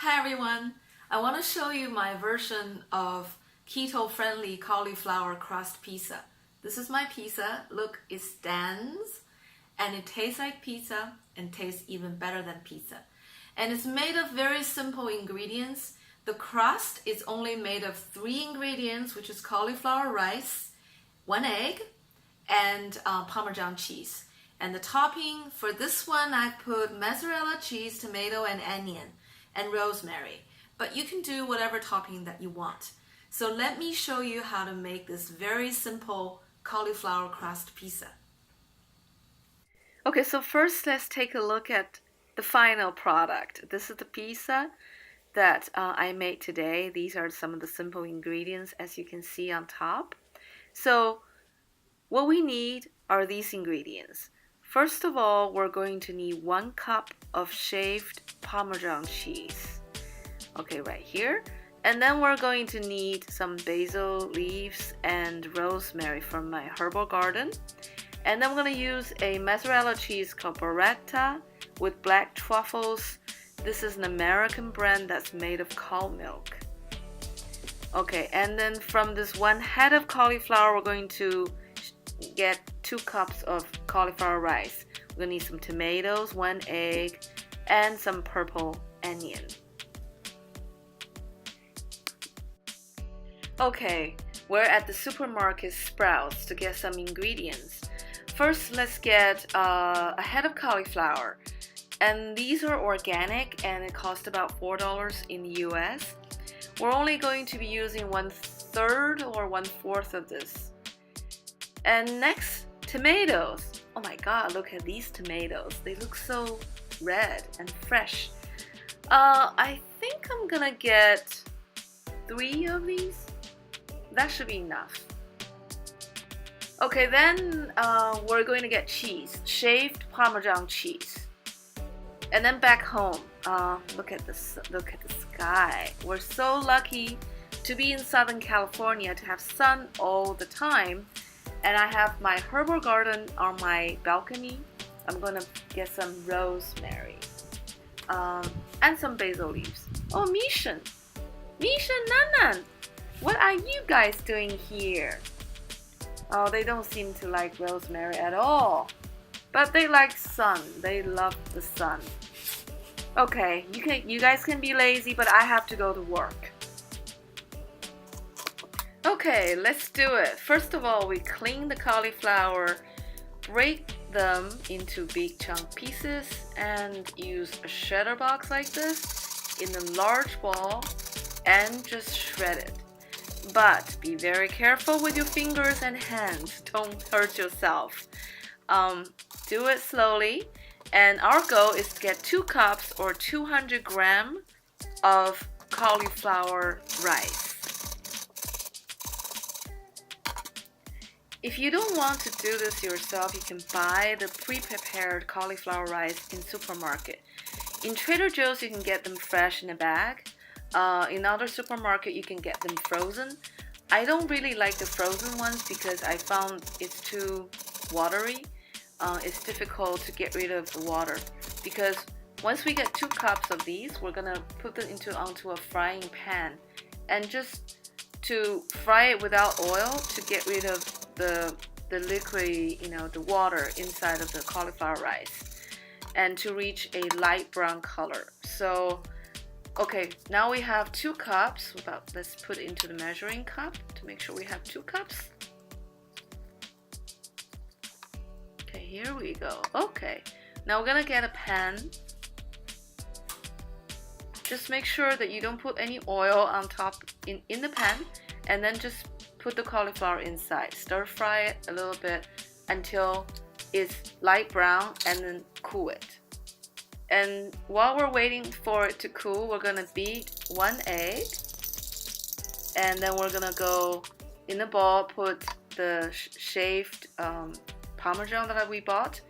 Hi everyone! I want to show you my version of keto-friendly cauliflower crust pizza. This is my pizza. Look, it stands and it tastes like pizza and tastes even better than pizza. And it's made of very simple ingredients. The crust is only made of 3 ingredients, which is cauliflower rice, 1 egg, and Parmesan cheese. And the topping for this one, I put mozzarella cheese, tomato, and onion, and rosemary. But you can do whatever topping that you want. So let me show you how to make this very simple cauliflower crust pizza. Okay, so first let's take a look at the final product. This is the pizza that I made today. These are some of the simple ingredients as you can see on top. So what we need are these ingredients. First of all, we're going to need 1 cup of shaved Parmesan cheese. Okay, right here. And then we're going to need some basil leaves and rosemary from my herbal garden. And then we're going to use a mozzarella cheese called burrata with black truffles. This is an American brand that's made of cow milk. Okay, and then from this 1 head of cauliflower, we're going to get 2 cups of cauliflower rice. We're going to need some tomatoes, 1 egg, and some purple onion. Okay, we're at the supermarket Sprouts to get some ingredients. First, let's get a head of cauliflower. And these are organic and it costs about $4 in the US. We're only going to be using 1/3 or 1/4 of this. And next, tomatoes. Oh my god, look at these tomatoes. They look so red and fresh. I think I'm gonna get 3 of these. That should be enough. Okay, then we're going to get cheese, shaved Parmesan cheese. And then back home, look at this. Look at the sky. We're so lucky to be in Southern California, to have sun all the time. And I have my herbal garden on my balcony. I'm gonna get some rosemary and some basil leaves. Oh, Mishan, Nanan, what are you guys doing here? Oh, they don't seem to like rosemary at all, but they like sun. They love the sun. Okay, you guys can be lazy, but I have to go to work. Okay, let's do it. First of all, we clean the cauliflower, break them into big chunk pieces, and use a shredder box like this in a large ball and just shred it. But be very careful with your fingers and hands. Don't hurt yourself. Do it slowly. And our goal is to get 2 cups or 200 grams of cauliflower rice. If you don't want to do this yourself, you can buy the pre-prepared cauliflower rice in supermarket. In Trader Joe's, you can get them fresh in a bag. In other supermarket, you can get them frozen. I don't really like the frozen ones because I found it's too watery. It's difficult to get rid of the water. Because once we get 2 cups of these, we're gonna put them onto a frying pan, and just to fry it without oil to get rid of the liquid, the water inside of the cauliflower rice, and to reach a light brown color. So, okay, now we have 2 cups. Let's put it into the measuring cup to make sure we have 2 cups. Okay, here we go. Okay, now we're gonna get a pan. Just make sure that you don't put any oil on top in the pan, and then just put the cauliflower inside. Stir fry it a little bit until it's light brown, and then cool it. And while we're waiting for it to cool, we're gonna beat 1 egg, and then we're gonna go in the bowl, put the shaved Parmesan that we bought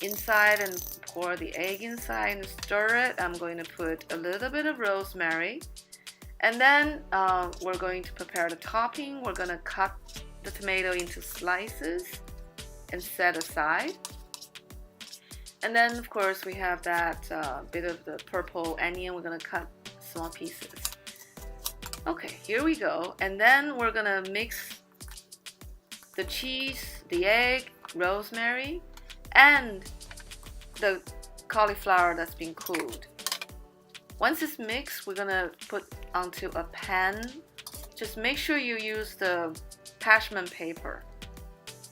inside, and pour the egg inside and stir it. I'm going to put a little bit of rosemary. And then we're going to prepare the topping. We're going to cut the tomato into slices and set aside. And then, of course, we have that bit of the purple onion. We're going to cut small pieces. Okay, here we go. And then we're gonna mix the cheese, the egg, rosemary, and the cauliflower that's been cooled. Once it's mixed, we're gonna put onto a pan. Just make sure you use the parchment paper,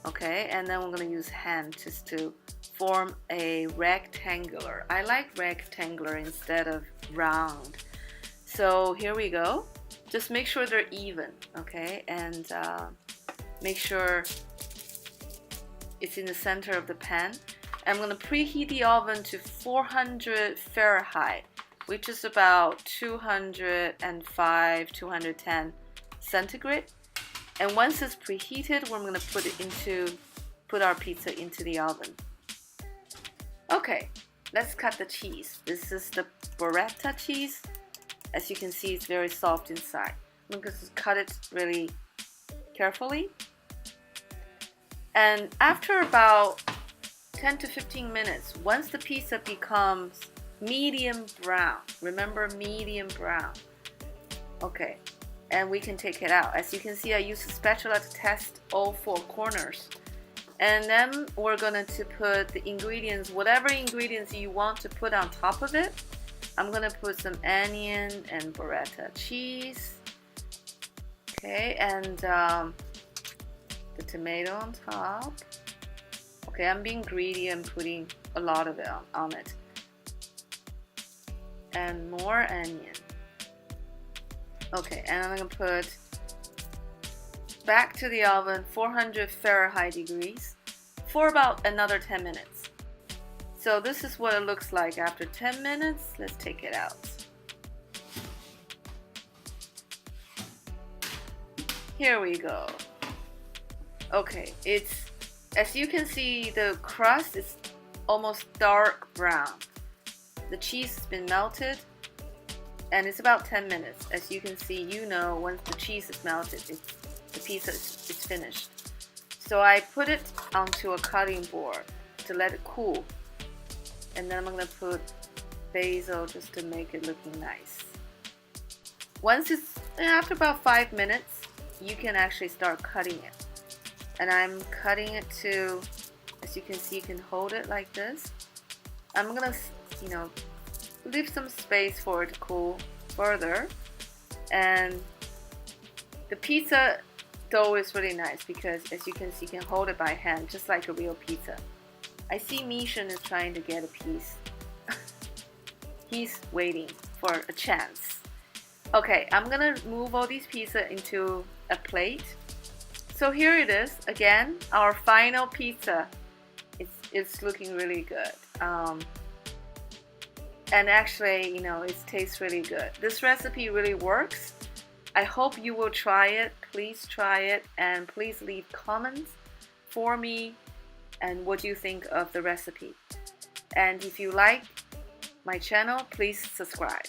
okay? And then we're gonna use hand just to form a rectangular. I like rectangular instead of round. So here we go. Just make sure they're even, okay? And make sure it's in the center of the pan. I'm gonna preheat the oven to 400 Fahrenheit, which is about 205, 210 centigrade. And once it's preheated, we're gonna put our pizza into the oven. Okay, let's cut the cheese. This is the burrata cheese. As you can see, it's very soft inside. I'm gonna just cut it really carefully. And after about 10 to 15 minutes, once the pizza becomes medium brown, remember medium brown, okay, and we can take it out. As you can see, I use a spatula to test all 4 corners. And then we're going to put the ingredients, whatever ingredients you want to put on top of it. I'm going to put some onion and burrata cheese. Okay, and the tomato on top. Okay, I'm being greedy and putting a lot of it on it. And more onion. Okay, and I'm going to put back to the oven, 400 Fahrenheit degrees, for about another 10 minutes. So this is what it looks like after 10 minutes. Let's take it out. Here we go. Okay, as you can see, the crust is almost dark brown. The cheese has been melted, and it's about 10 minutes. As you can see, once the cheese is melted, the pizza is finished. So I put it onto a cutting board to let it cool. And then I'm going to put basil just to make it looking nice. After about 5 minutes, you can actually start cutting it. And I'm cutting it to, as you can see, you can hold it like this. I'm going to, leave some space for it to cool further. And the pizza dough is really nice because, as you can see, you can hold it by hand just like a real pizza. I see Mishan is trying to get a piece. He's waiting for a chance. Okay, I'm gonna move all these pizza into a plate. So here it is again, our final pizza. It's looking really good. And actually, it tastes really good. This recipe really works. I hope you will try it. Please try it, and please leave comments for me and what you think of the recipe. And if you like my channel, please subscribe.